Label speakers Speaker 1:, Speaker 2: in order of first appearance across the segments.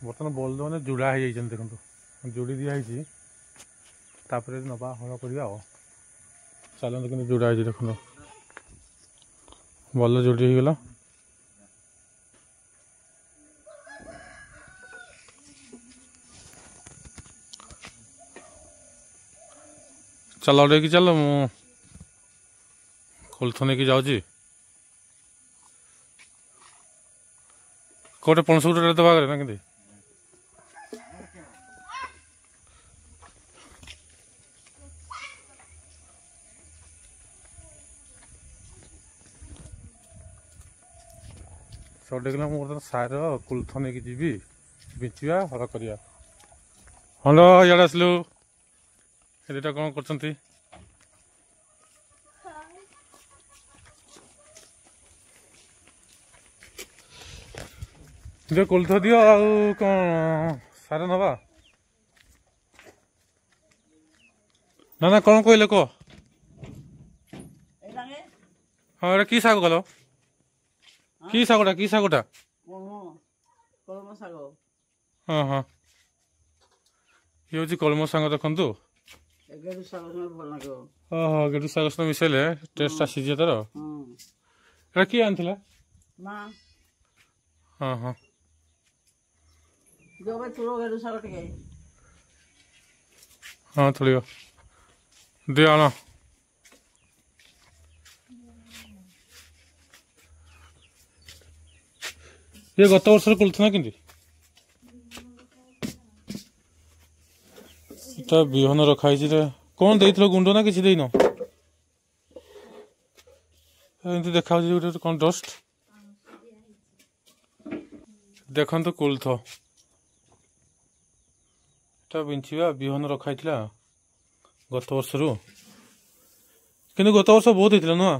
Speaker 1: बर्तमान बलद मैंने जोड़ा हो जाइए देखो जोड़ी दिखाई तापर नवा हल करवा चलते कि जोड़ा है देख बल जोड़ी हो गला चल कि चल मु कोलथ नहीं जाऊँगी कौटे पणस गुटे दबा ना कि सौटे किलो मुझे सार कोलथ नहीं जी बिचा हल करा हल इे आसलु एटा कौन कर जो कोलथ दियो कौन सार नवा ना ना कौन कहले कह हाँ कि शाग कल कि शागटा कि शागटा हाँ हाँ ये हूँ कलम शाग देखु ओहो गेटू शाग सहित मिसेले टेस्ट आसी तार किए आनी हाँ हाँ हाँ थोड़ी दे आना ये गत वर्ष कोलथ ना कि विहन रखाई कौन दे गुंड ना कि देन एमती देखा गोटे कौन डस्ट देखो कोलथ बिंचा विहन रखाई गत वर्ष कि गत वर्ष बहुत होता नुआ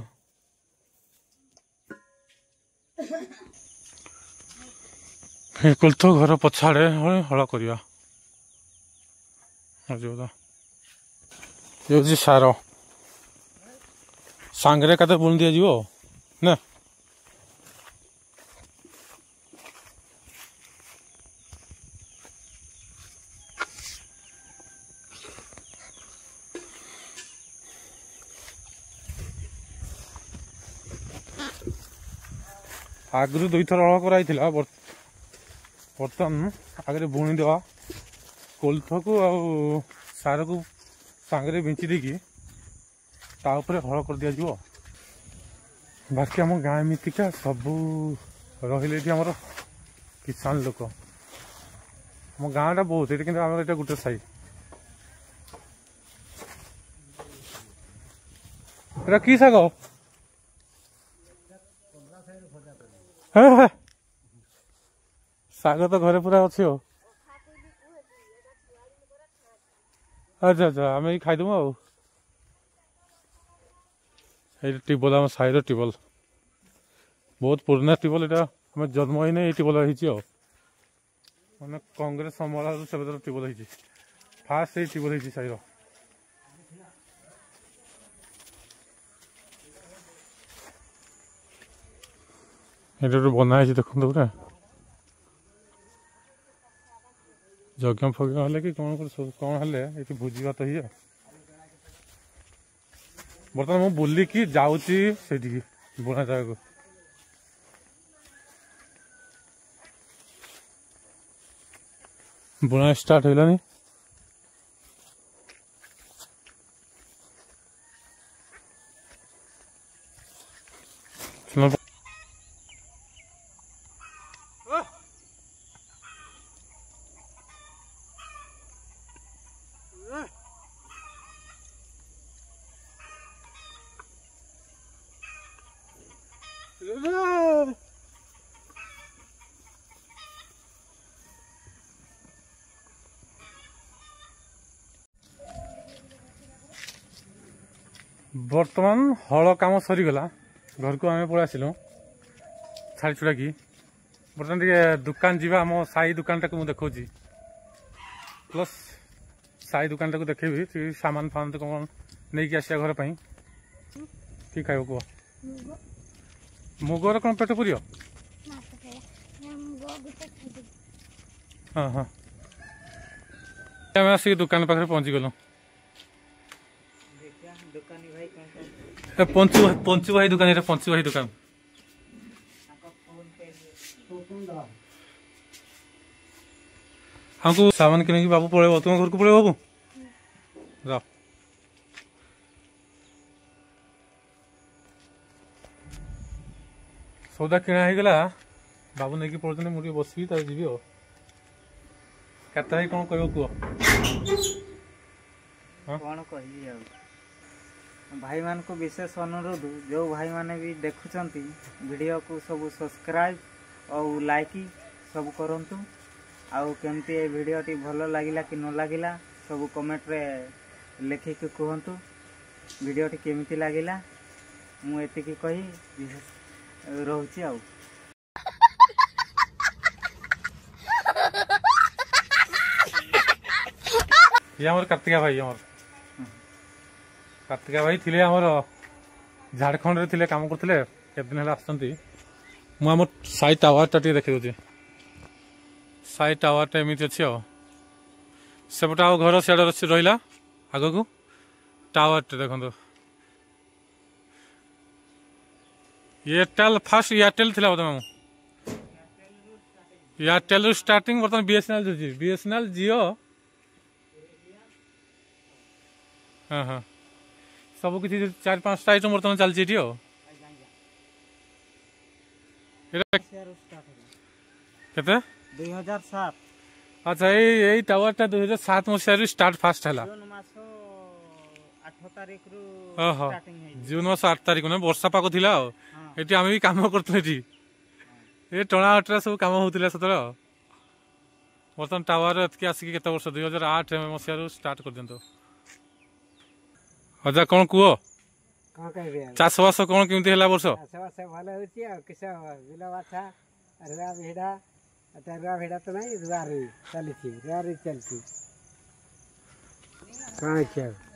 Speaker 1: कोलथ घर पछाड़े हल करवा ये सार सांगे का बुणी दि ना आगु 2 थर हल कराई बर्तमान आगे बुणी देवा कोलथ को सार को सांगे बिंची देकी हल कर दि जाव बाकी आम गाँ एमतीका सबू रही आमर किसान लोक आम गाँटा बहुत ये कि आम गोटे साई एटा कि शाग शाग तो घरे पूरा अच्छी हो अच्छा अच्छा आम खाईदेमु आ ट्यूबल आम साइड ट्यूबल बहुत पुराना ट्यूबल यहाँ आम जन्म ही नहीं ट्यूबल मैंने कांग्रेस समय से ट्यूबल फास्ट ट्यूबल साइड ये बनाई देखते पूरा यज्ञ फज्ञ हेल्ले कि कौन हेल्ले ये भोजी भात ही बर्तमान मुझे बुलिकी जाऊँगी बुणा जगह बुणा स्टार्ट होलानी बर्तमान हल काम सरीगला घर को आम पलि आसिलु छाड़ी छुड़ा कि बर्तमान टे दुकान जीवा आम साई दुकान टाक देखा प्लस साई दुकान टाक देखेबी सामान फान तो कौन नहीं आसिया घर पर कि खाइब कह मुगर कौन पेट पुरियो हाँ हाँ आम आसिक दुकान पाखे पहुँची गलु पंचु पंचु भाई दुकान ये पंचु भाई दुकान हमको सामान किने की बाबू पड़े तुम घर को पड़े बाबू जाओ सौदा किଣା ହେଇଗଲା बाबू नहीं पड़ते मुझे बसबी तार जी केते भाई कौन कह कह
Speaker 2: कौन कह भाई मान को विशेष अनुरोध जो भाई माने भी देखुंट वीडियो को सब सब्सक्राइब और लाइक सब करंतु आउ केमती ए वीडियो टी भल लगिला कि न लगिला सब कमेंट रे लिखिक कहतु वीडियो टी केमती लगिला मु एतिकी कही रोची आउ
Speaker 1: ये हमर कार्तिका भाई थिले हमर झारखंड रे थिले काम करथिले केत दिन हला आछंती मु हमर साई टावर टी देखि दोची साई टावर टा एमिति अछि सेपटा घर सियाड रहिला आगो को टावर टे देखंतो एयरटेल फास्ट एयरटेल थिला बता मामू एयरटेल रु स्टार्टिंग बर्तमान बीएसएनएल जोजी बीएसएनएल जियो हाँ हाँ सब किसी 4-5टा आइटम बर्तमान चलती केते
Speaker 2: 2007
Speaker 1: अच्छा यही टावरटा 2007 मसीह स्टार्ट फास्ट है जून मास 8 तारिख ना वर्षा पाक थिला ये आम भी कम करते ये टणा हटरा सब कम होता से बर्तमान टावर एतक आसिक केते वर्ष 2008 मसीह स्टार्ट कर दिंतु अजा कौन कह चाष बास कौन केमती है वर्ष
Speaker 2: भल रुआ भिड़ा तो नहीं रुआ चलती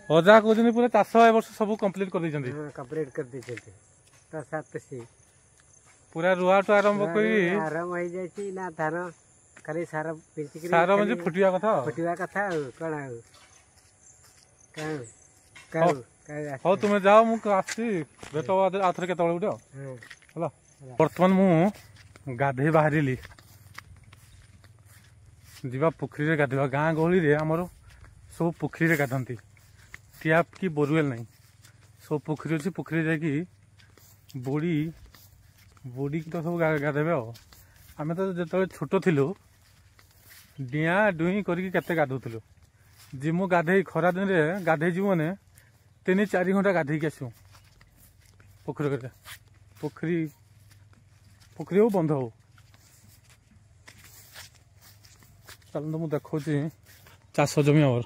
Speaker 1: अजा कहते पूरा चाष ए वर्ष सब कंप्लीट कर
Speaker 2: कंप्लीट कर
Speaker 1: पूरा रुआ टू आरंभ कर
Speaker 2: आरंभ हो जाए ना धान खाली सार
Speaker 1: सार म्हणजे फुटिया कथा कौन हाँ तुम्हें जाओ मुझे भेट आथर के गुटे है बर्तमान मु गाधे बाहर जीवा पोखरी रे गाधवा गाँ गहली रे आमर सब पोखरी रे गाधती टैप कि बोरवेल नहीं सब पोखरी अच्छी पोखरी जाकि बोड़ी बोड़ी तो सब गाधेबे आम तो जो छोट थिलु डिया डुई करते गाधुलु जिमु गाधे खरा दिन रे गाधे जीव मैंने 3-4 घंटा गाधे आसू पोखरी पोखरी पोखरी हो बंध हो चल तो मुझे देखा चाष जमी आवर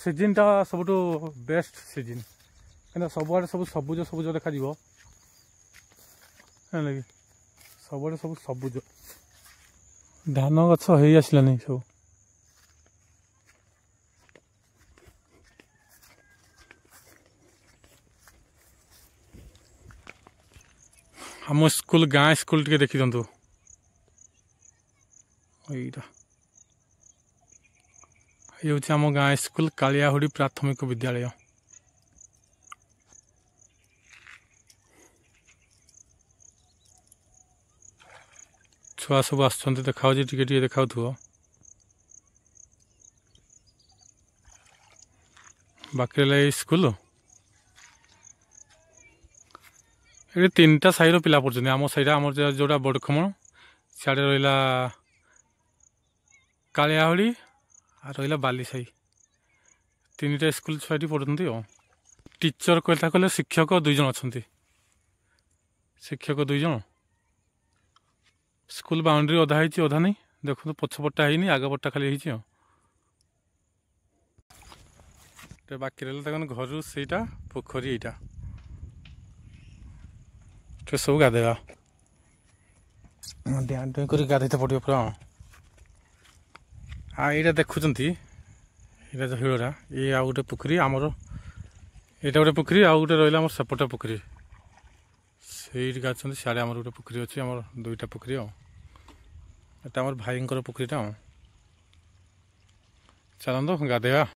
Speaker 1: सीजन टा सब बेस्ट सीजन क्या सबुआड़े सब सबुज सबुज देखा लगे सबुआड़े सब सबुज धान गछ हो आसलानी सब आम स्कूल गाँ स्कूल टे देखी दिंतु ये आम गाँ स्कूल कालियाहुड़ी प्राथमिक विद्यालय छुआ सब आसुँच देखा टे देखा बाकी रहा स्कूल ये 3टा साईर पिला पढ़ुं आम साईड आम जोड़ा बड़खमण सियाड़े रहा कालियाहुड़ी आ रहा बाली साई 3टा स्कूल छुआटी पढ़ुंट टीचर कहता कहले शिक्षक 2 जन अच्छा शिक्षक 2 जन स्कूल बाउंड्री अधा है अधा नहीं देखो पछपटा है आगपटा खाली बाकी रहा घर से पोखरी यहाँ सब गाधेगा डेँ डेँ कर गाधे पड़ो पूरा यहाँ देखुंत ये हिड़ा ये आउ गोटे पोखरी आमर यहाँ गोटे पोखरी आउ गोटे रहा सेपटे पोखरी ସେଇଠିକି ଅଛନ୍ତି। ସିଆଡ଼େ ଆମର ଗୋଟେ ପୋଖରୀ ଅଛି, ଆମର ଦୁଇଟା ପୋଖରୀ ଆଉ ଏଟା ଆମର ଭାଇଙ୍କର ପୋଖରୀଟା ଆଉ। ଚାଲନ୍ତୁ ଗାଧେଇବା।